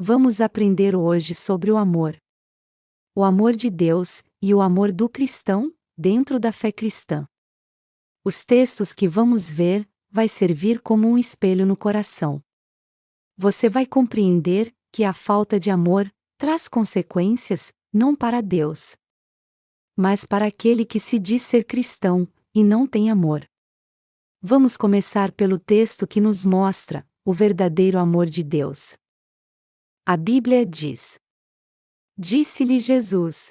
Vamos aprender hoje sobre o amor. O amor de Deus e o amor do cristão, dentro da fé cristã. Os textos que vamos ver vai servir como um espelho no coração. Você vai compreender que a falta de amor traz consequências, não para Deus, mas para aquele que se diz ser cristão e não tem amor. Vamos começar pelo texto que nos mostra o verdadeiro amor de Deus. A Bíblia diz: Disse-lhe Jesus: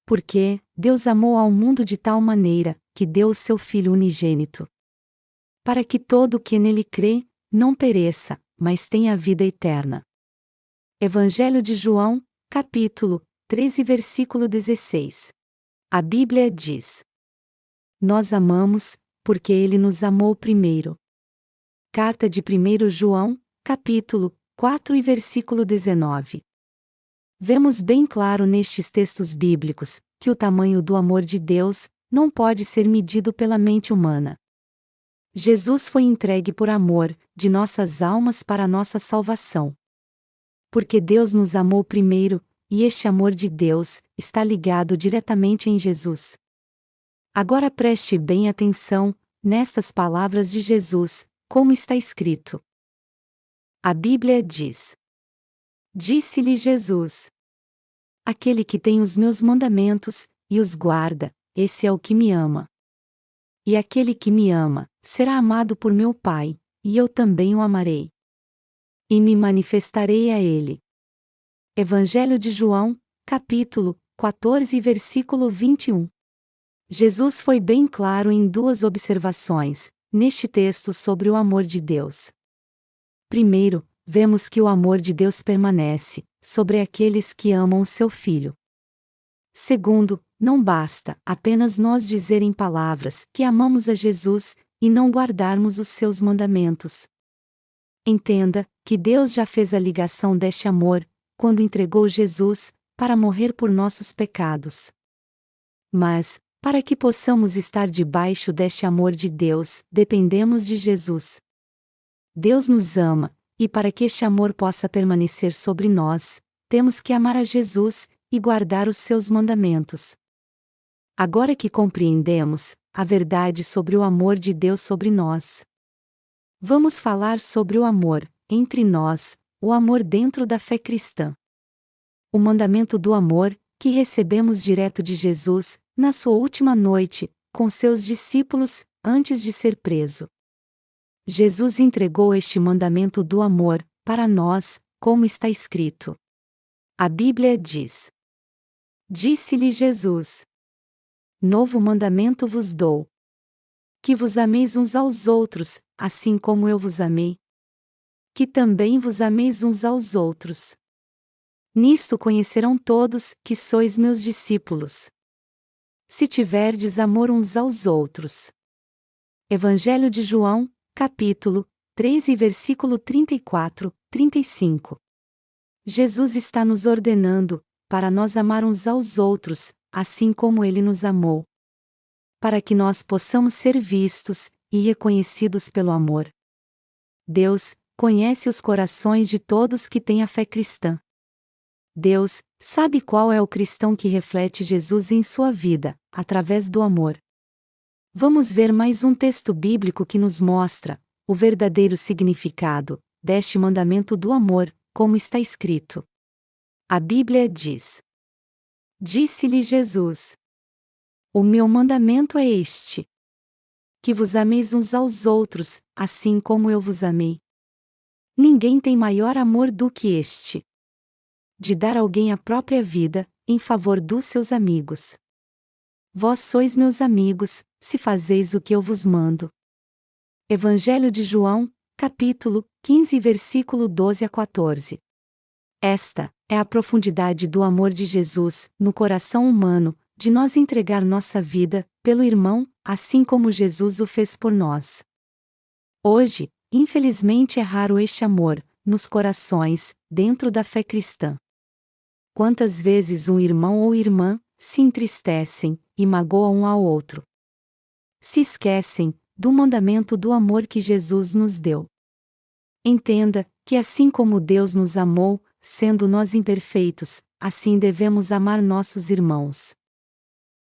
Porque Deus amou ao mundo de tal maneira, que deu o seu Filho unigênito, para que todo o que nele crê, não pereça, mas tenha a vida eterna. Evangelho de João, capítulo 13, versículo 16. A Bíblia diz: Nós amamos, porque ele nos amou primeiro. Carta de 1 João, capítulo 4 e versículo 19. Vemos bem claro nestes textos bíblicos, que o tamanho do amor de Deus não pode ser medido pela mente humana. Jesus foi entregue por amor de nossas almas para a nossa salvação. Porque Deus nos amou primeiro, e este amor de Deus está ligado diretamente em Jesus. Agora preste bem atenção nestas palavras de Jesus, como está escrito. A Bíblia diz: Disse-lhe Jesus: Aquele que tem os meus mandamentos e os guarda, esse é o que me ama. E aquele que me ama será amado por meu Pai, e eu também o amarei. E me manifestarei a ele. Evangelho de João, capítulo 14, versículo 21. Jesus foi bem claro em duas observações neste texto sobre o amor de Deus. Primeiro, vemos que o amor de Deus permanece sobre aqueles que amam o seu Filho. Segundo, não basta apenas nós dizer em palavras que amamos a Jesus e não guardarmos os seus mandamentos. Entenda que Deus já fez a ligação deste amor quando entregou Jesus para morrer por nossos pecados. Mas, para que possamos estar debaixo deste amor de Deus, dependemos de Jesus. Deus nos ama, e para que este amor possa permanecer sobre nós, temos que amar a Jesus e guardar os seus mandamentos. Agora que compreendemos a verdade sobre o amor de Deus sobre nós, vamos falar sobre o amor entre nós, o amor dentro da fé cristã. O mandamento do amor, que recebemos direto de Jesus, na sua última noite, com seus discípulos, antes de ser preso. Jesus entregou este mandamento do amor para nós, como está escrito. A Bíblia diz: Disse-lhe Jesus: Novo mandamento vos dou. Que vos ameis uns aos outros, assim como eu vos amei. Que também vos ameis uns aos outros. Nisto conhecerão todos que sois meus discípulos, se tiverdes amor uns aos outros. Evangelho de João, capítulo 3 e versículo 34, 35. Jesus está nos ordenando para nós amar uns aos outros, assim como ele nos amou. Para que nós possamos ser vistos e reconhecidos pelo amor. Deus conhece os corações de todos que têm a fé cristã. Deus sabe qual é o cristão que reflete Jesus em sua vida, através do amor. Vamos ver mais um texto bíblico que nos mostra o verdadeiro significado deste mandamento do amor, como está escrito. A Bíblia diz: Disse-lhe Jesus: O meu mandamento é este: que vos ameis uns aos outros, assim como eu vos amei. Ninguém tem maior amor do que este: de dar alguém a própria vida, em favor dos seus amigos. Vós sois meus amigos, se fazeis o que eu vos mando. Evangelho de João, capítulo 15, versículo 12 a 14. Esta é a profundidade do amor de Jesus no coração humano, de nós entregar nossa vida pelo irmão, assim como Jesus o fez por nós. Hoje, infelizmente é raro este amor nos corações, dentro da fé cristã. Quantas vezes um irmão ou irmã se entristecem e magoam um ao outro. Se esquecem do mandamento do amor que Jesus nos deu. Entenda que assim como Deus nos amou, sendo nós imperfeitos, assim devemos amar nossos irmãos.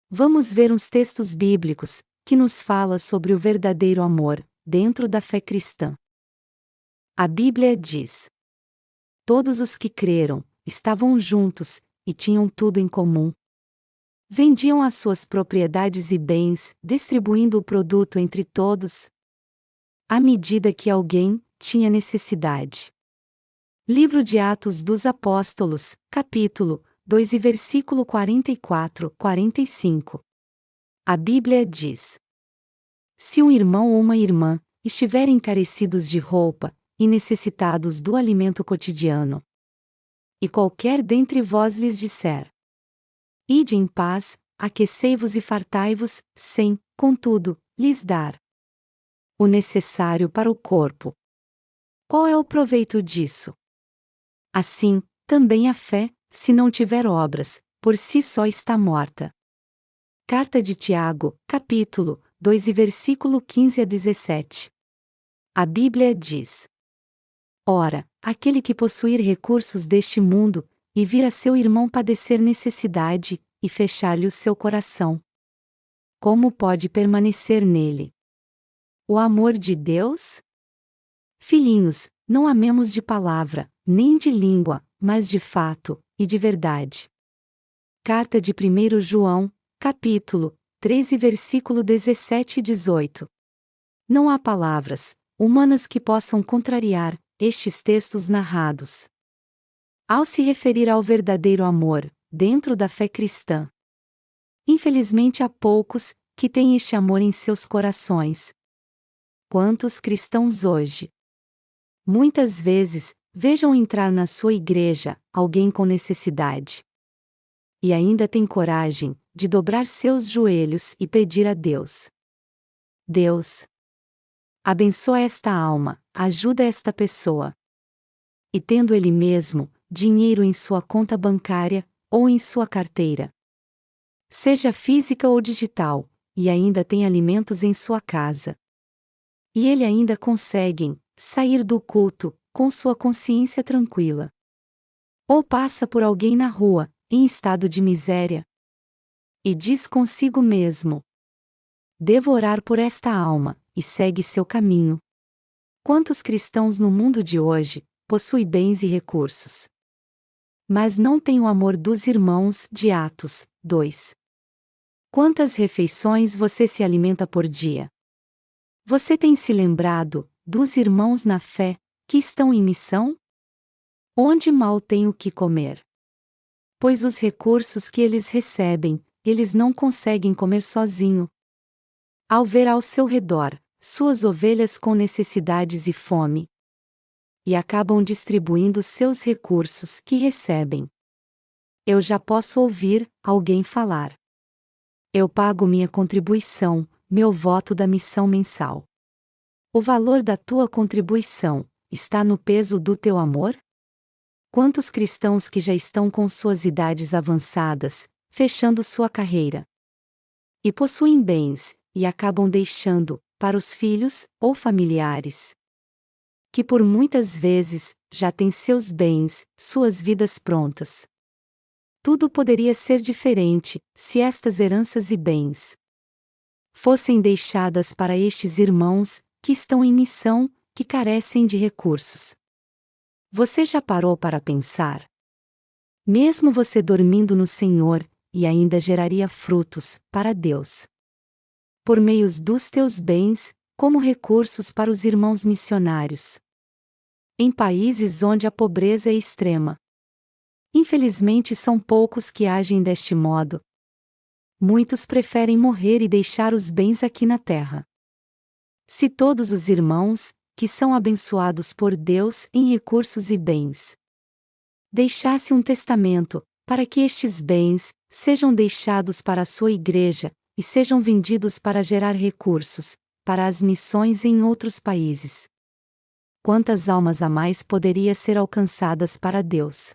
Vamos ver uns textos bíblicos, que nos fala sobre o verdadeiro amor, dentro da fé cristã. A Bíblia diz: todos os que creram, estavam juntos, e tinham tudo em comum. Vendiam as suas propriedades e bens, distribuindo o produto entre todos, à medida que alguém tinha necessidade. Livro de Atos dos Apóstolos, capítulo 2 e versículo 44-45. A Bíblia diz: se um irmão ou uma irmã estiverem carecidos de roupa, e necessitados do alimento cotidiano, e qualquer dentre vós lhes disser: ide em paz, aquecei-vos e fartai-vos, sem, contudo, lhes dar o necessário para o corpo, qual é o proveito disso? Assim, também a fé, se não tiver obras, por si só está morta. Carta de Tiago, capítulo 2 e versículo 15 a 17. A Bíblia diz: ora, aquele que possuir recursos deste mundo, e vir a seu irmão padecer necessidade, e fechar-lhe o seu coração, como pode permanecer nele o amor de Deus? Filhinhos, não amemos de palavra, nem de língua, mas de fato, e de verdade. Carta de 1 João, capítulo 13, versículo 17 e 18. Não há palavras humanas que possam contrariar estes textos narrados. Ao se referir ao verdadeiro amor, dentro da fé cristã, infelizmente há poucos que têm este amor em seus corações. Quantos cristãos hoje, muitas vezes, vejam entrar na sua igreja alguém com necessidade, e ainda têm coragem de dobrar seus joelhos e pedir a Deus: Deus, abençoa esta alma, ajuda esta pessoa. E tendo ele mesmo dinheiro em sua conta bancária, ou em sua carteira, seja física ou digital, e ainda tem alimentos em sua casa. E ele ainda consegue sair do culto com sua consciência tranquila. Ou passa por alguém na rua, em estado de miséria, e diz consigo mesmo: devo orar por esta alma, e segue seu caminho. Quantos cristãos no mundo de hoje possuem bens e recursos, mas não têm o amor dos irmãos, de Atos 2. Quantas refeições você se alimenta por dia? Você tem se lembrado dos irmãos na fé, que estão em missão? Onde mal têm o que comer? Pois os recursos que eles recebem, eles não conseguem comer sozinho. Ao ver ao seu redor suas ovelhas com necessidades e fome, e acabam distribuindo seus recursos que recebem. Eu já posso ouvir alguém falar: eu pago minha contribuição, meu voto da missão mensal. O valor da tua contribuição está no peso do teu amor? Quantos cristãos que já estão com suas idades avançadas, fechando sua carreira, e possuem bens, e acabam deixando, para os filhos, ou familiares, que por muitas vezes, já têm seus bens, suas vidas prontas. Tudo poderia ser diferente, se estas heranças e bens fossem deixadas para estes irmãos, que estão em missão, que carecem de recursos. Você já parou para pensar? Mesmo você dormindo no Senhor, e ainda geraria frutos, para Deus, por meio dos teus bens, como recursos para os irmãos missionários, em países onde a pobreza é extrema. Infelizmente são poucos que agem deste modo. Muitos preferem morrer e deixar os bens aqui na terra. Se todos os irmãos, que são abençoados por Deus em recursos e bens, deixassem um testamento, para que estes bens sejam deixados para a sua igreja, e sejam vendidos para gerar recursos, para as missões em outros países, quantas almas a mais poderia ser alcançadas para Deus?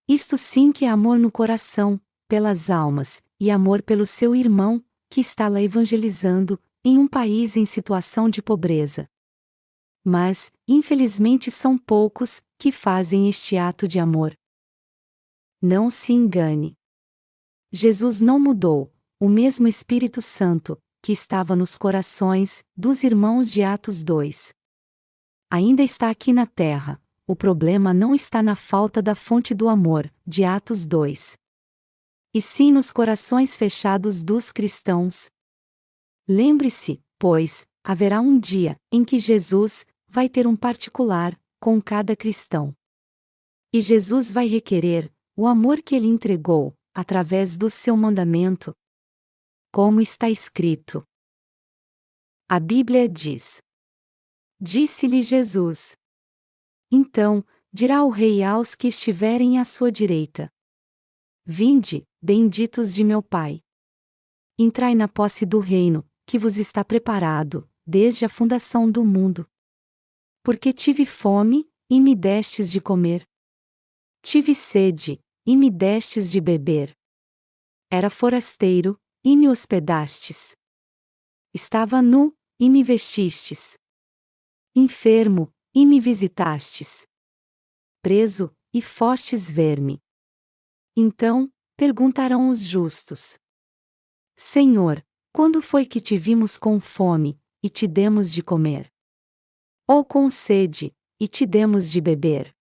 Isto sim que é amor no coração, pelas almas, e amor pelo seu irmão, que está lá evangelizando, em um país em situação de pobreza. Mas, infelizmente são poucos, que fazem este ato de amor. Não se engane. Jesus não mudou, o mesmo Espírito Santo, que estava nos corações dos irmãos de Atos 2. Ainda está aqui na terra. O problema não está na falta da fonte do amor, de Atos 2. E sim nos corações fechados dos cristãos. Lembre-se, pois, haverá um dia em que Jesus vai ter um particular com cada cristão. E Jesus vai requerer o amor que ele entregou, através do seu mandamento. Como está escrito. A Bíblia diz: Disse-lhe Jesus. Então, dirá o Rei aos que estiverem à sua direita: Vinde, benditos de meu Pai. Entrai na posse do reino, que vos está preparado, desde a fundação do mundo. Porque tive fome, e me destes de comer. Tive sede, e me destes de beber. Era forasteiro, e me hospedastes. Estava nu, e me vestistes. Enfermo, e me visitastes. Preso, e fostes ver-me. Então, perguntarão os justos: Senhor, quando foi que te vimos com fome, e te demos de comer? Ou com sede, e te demos de beber?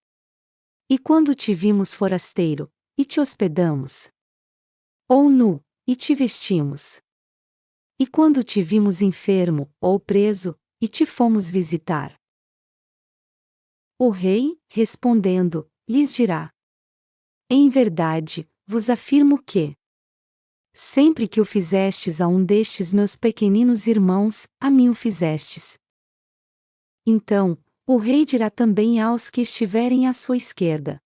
E quando te vimos forasteiro, e te hospedamos? Ou nu, e te vestimos? E quando te vimos enfermo, ou preso, e te fomos visitar? O rei, respondendo, lhes dirá: Em verdade, vos afirmo que, sempre que o fizestes a um destes meus pequeninos irmãos, a mim o fizestes. Então, o rei dirá também aos que estiverem à sua esquerda: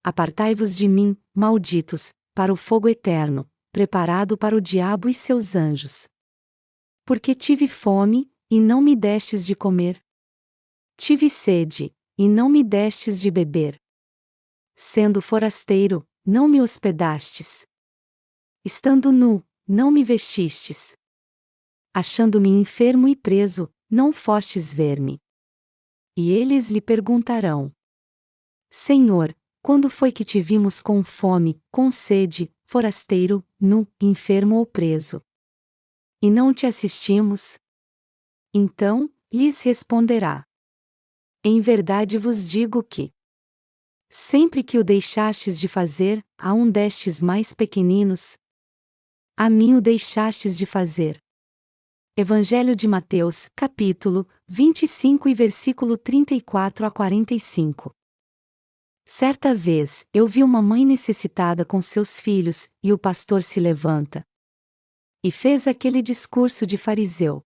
Apartai-vos de mim, malditos, para o fogo eterno, preparado para o diabo e seus anjos. Porque tive fome, e não me destes de comer. Tive sede, e não me destes de beber. Sendo forasteiro, não me hospedastes. Estando nu, não me vestistes. Achando-me enfermo e preso, não fostes ver-me. E eles lhe perguntarão: Senhor, quando foi que te vimos com fome, com sede, forasteiro, nu, enfermo ou preso? E não te assistimos? Então, lhes responderá: Em verdade vos digo que, sempre que o deixastes de fazer a um destes mais pequeninos, a mim o deixastes de fazer. Evangelho de Mateus, capítulo 25 e versículo 34 a 45. Certa vez, eu vi uma mãe necessitada com seus filhos, e o pastor se levanta e fez aquele discurso de fariseu: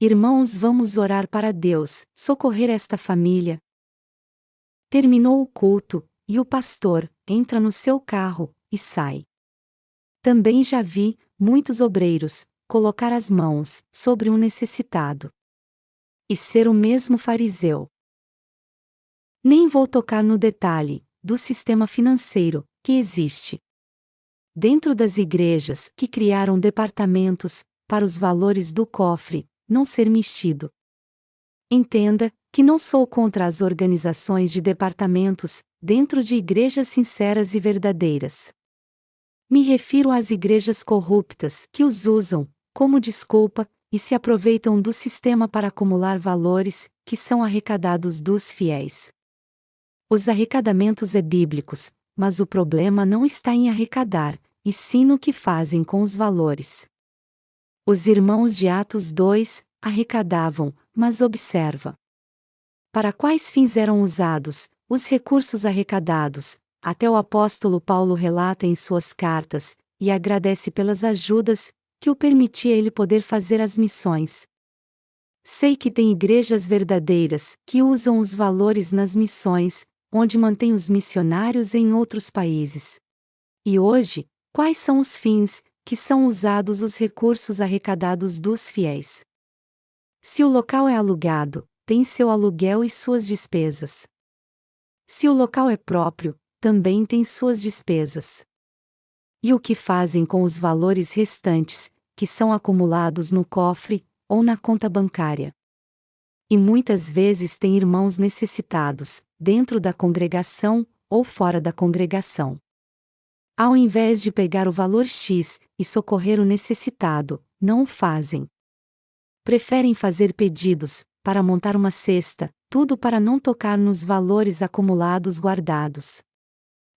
Irmãos, vamos orar para Deus, socorrer esta família. Terminou o culto, e o pastor entra no seu carro e sai. Também já vi muitos obreiros colocar as mãos sobre um necessitado e ser o mesmo fariseu. Nem vou tocar no detalhe do sistema financeiro que existe dentro das igrejas que criaram departamentos para os valores do cofre não ser mexido. Entenda que não sou contra as organizações de departamentos dentro de igrejas sinceras e verdadeiras. Me refiro às igrejas corruptas que os usam como desculpa e se aproveitam do sistema para acumular valores que são arrecadados dos fiéis. Os arrecadamentos é bíblicos, mas o problema não está em arrecadar, e sim no que fazem com os valores. Os irmãos de Atos 2 arrecadavam, mas observa. Para quais fins eram usados os recursos arrecadados? Até o apóstolo Paulo relata em suas cartas, e agradece pelas ajudas que o permitia ele poder fazer as missões. Sei que tem igrejas verdadeiras que usam os valores nas missões, onde mantém os missionários em outros países. E hoje, quais são os fins que são usados os recursos arrecadados dos fiéis? Se o local é alugado, tem seu aluguel e suas despesas. Se o local é próprio, também tem suas despesas. E o que fazem com os valores restantes, que são acumulados no cofre ou na conta bancária? E muitas vezes tem irmãos necessitados, dentro da congregação, ou fora da congregação. Ao invés de pegar o valor X e socorrer o necessitado, não o fazem. Preferem fazer pedidos, para montar uma cesta, tudo para não tocar nos valores acumulados guardados.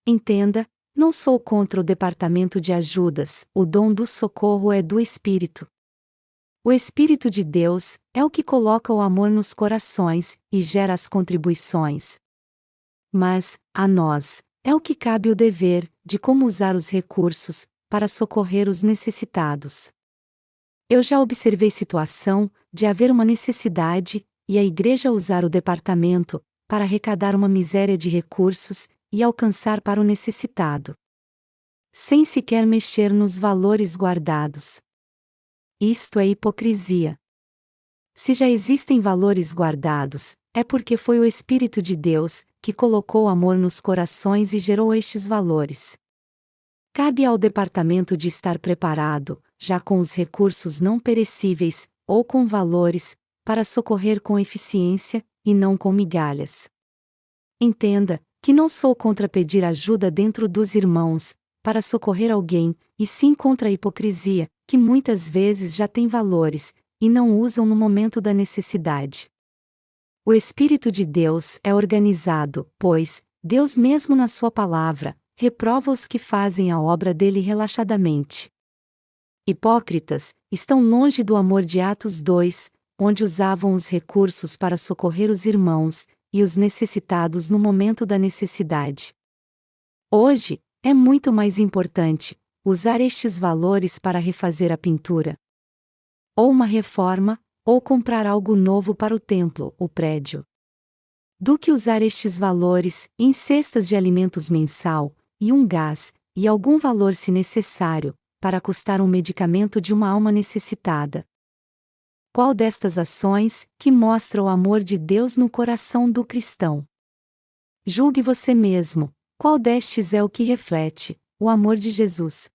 Entenda, não sou contra o departamento de ajudas, o dom do socorro é do Espírito. O Espírito de Deus é o que coloca o amor nos corações e gera as contribuições. Mas, a nós, é o que cabe o dever de como usar os recursos para socorrer os necessitados. Eu já observei situação de haver uma necessidade e a igreja usar o departamento para arrecadar uma miséria de recursos e alcançar para o necessitado, sem sequer mexer nos valores guardados. Isto é hipocrisia. Se já existem valores guardados, é porque foi o Espírito de Deus que colocou amor nos corações e gerou estes valores. Cabe ao departamento de estar preparado, já com os recursos não perecíveis, ou com valores, para socorrer com eficiência, e não com migalhas. Entenda, que não sou contra pedir ajuda dentro dos irmãos, para socorrer alguém, e sim contra a hipocrisia, que muitas vezes já tem valores, e não usam no momento da necessidade. O Espírito de Deus é organizado, pois, Deus mesmo na sua palavra, reprova os que fazem a obra dele relaxadamente. Hipócritas, estão longe do amor de Atos 2, onde usavam os recursos para socorrer os irmãos, e os necessitados no momento da necessidade. Hoje, é muito mais importante usar estes valores para refazer a pintura, ou uma reforma, ou comprar algo novo para o templo, o prédio, do que usar estes valores em cestas de alimentos mensal, e um gás, e algum valor se necessário, para custar um medicamento de uma alma necessitada. Qual destas ações que mostra o amor de Deus no coração do cristão? Julgue você mesmo, qual destes é o que reflete o amor de Jesus?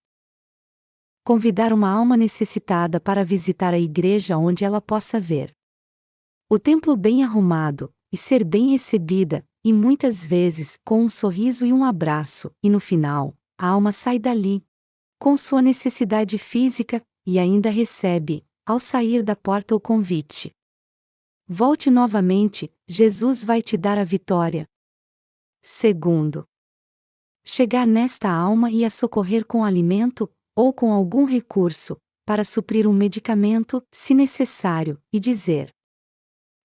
Convidar uma alma necessitada para visitar a igreja onde ela possa ver o templo bem arrumado, e ser bem recebida, e muitas vezes com um sorriso e um abraço, e no final, a alma sai dali, com sua necessidade física, e ainda recebe, ao sair da porta o convite. Volte novamente, Jesus vai te dar a vitória. Segundo, chegar nesta alma e a socorrer com alimento, ou com algum recurso, para suprir um medicamento, se necessário, e dizer: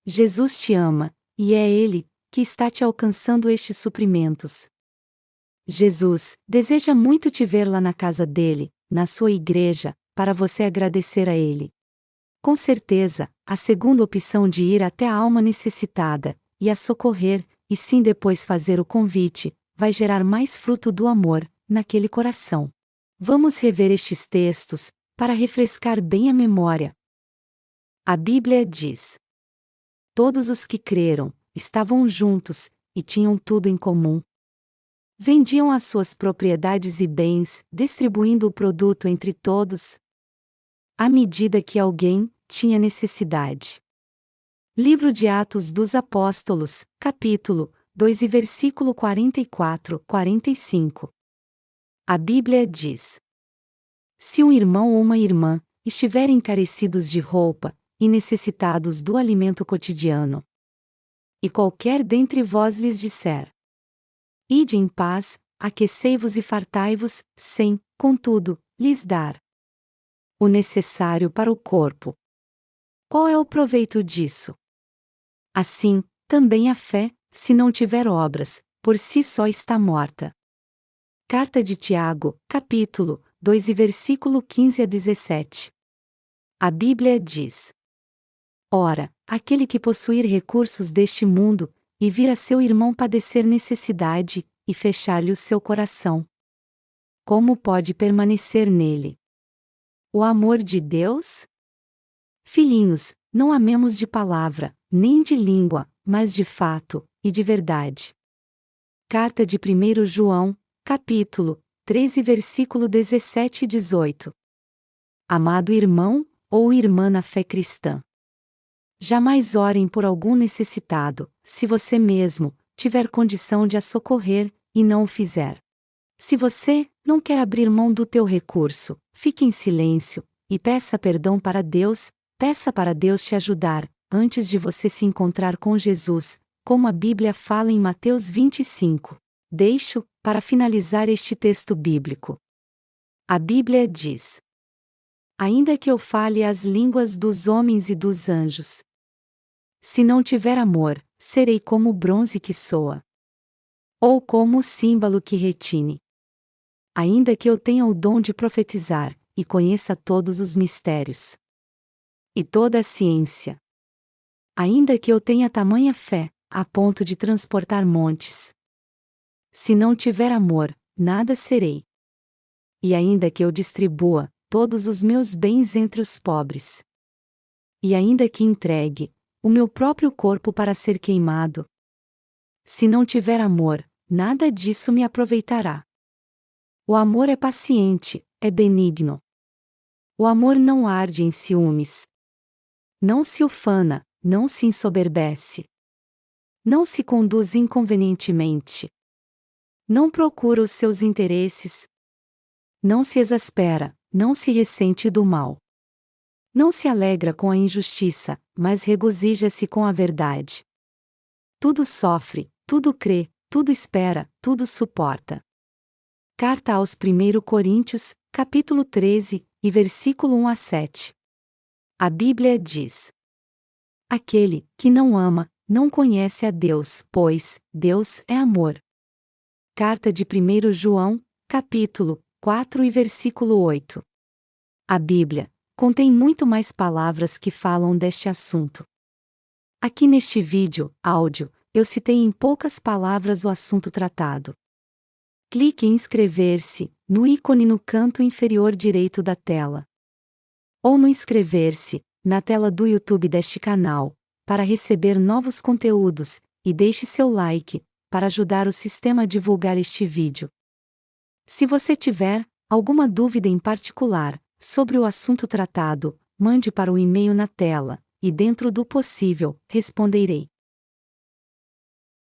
Jesus te ama, e é Ele que está te alcançando estes suprimentos. Jesus deseja muito te ver lá na casa dele, na sua igreja, para você agradecer a Ele. Com certeza, a segunda opção de ir até a alma necessitada, e a socorrer, e sim depois fazer o convite, vai gerar mais fruto do amor, naquele coração. Vamos rever estes textos, para refrescar bem a memória. A Bíblia diz: todos os que creram, estavam juntos, e tinham tudo em comum. Vendiam as suas propriedades e bens, distribuindo o produto entre todos, à medida que alguém tinha necessidade. Livro de Atos dos Apóstolos, capítulo 2 e versículo 44-45. A Bíblia diz: se um irmão ou uma irmã estiverem carecidos de roupa, e necessitados do alimento cotidiano, e qualquer dentre vós lhes disser: ide em paz, aquecei-vos e fartai-vos, sem, contudo, lhes dar o necessário para o corpo, qual é o proveito disso? Assim, também a fé, se não tiver obras, por si só está morta. Carta de Tiago, capítulo 2 e versículo 15 a 17. A Bíblia diz: ora, aquele que possuir recursos deste mundo, e vir a seu irmão padecer necessidade, e fechar-lhe o seu coração, como pode permanecer nele o amor de Deus? Filhinhos, não amemos de palavra, nem de língua, mas de fato, e de verdade. Carta de 1 João, capítulo 13, versículo 17 e 18. Amado irmão, ou irmã na fé cristã, Jamais orem por algum necessitado, se você mesmo tiver condição de a socorrer, e não o fizer. Se você não quer abrir mão do teu recurso, fique em silêncio, e peça perdão para Deus, peça para Deus te ajudar, antes de você se encontrar com Jesus, como a Bíblia fala em Mateus 25. Deixo, para finalizar este texto bíblico. A Bíblia diz: ainda que eu fale as línguas dos homens e dos anjos, se não tiver amor, serei como o bronze que soa, ou como o símbolo que retine. Ainda que eu tenha o dom de profetizar, e conheça todos os mistérios e toda a ciência, ainda que eu tenha tamanha fé, a ponto de transportar montes, se não tiver amor, nada serei. E ainda que eu distribua todos os meus bens entre os pobres, e ainda que entregue o meu próprio corpo para ser queimado, se não tiver amor, nada disso me aproveitará. O amor é paciente, é benigno. O amor não arde em ciúmes. Não se ufana, não se ensoberbece. Não se conduz inconvenientemente. Não procura os seus interesses. Não se exaspera, não se ressente do mal. Não se alegra com a injustiça, mas regozija-se com a verdade. Tudo sofre, tudo crê, tudo espera, tudo suporta. Carta aos 1 Coríntios, capítulo 13, e versículo 1 a 7. A Bíblia diz: aquele que não ama, não conhece a Deus, pois Deus é amor. Carta de 1 João, capítulo 4 e versículo 8. A Bíblia contém muito mais palavras que falam deste assunto. Aqui neste áudio, eu citei em poucas palavras o assunto tratado. Clique em inscrever-se, no ícone no canto inferior direito da tela. Ou no inscrever-se, na tela do YouTube deste canal, para receber novos conteúdos, e deixe seu like, para ajudar o sistema a divulgar este vídeo. Se você tiver alguma dúvida em particular sobre o assunto tratado, mande para o e-mail na tela, e dentro do possível, responderei.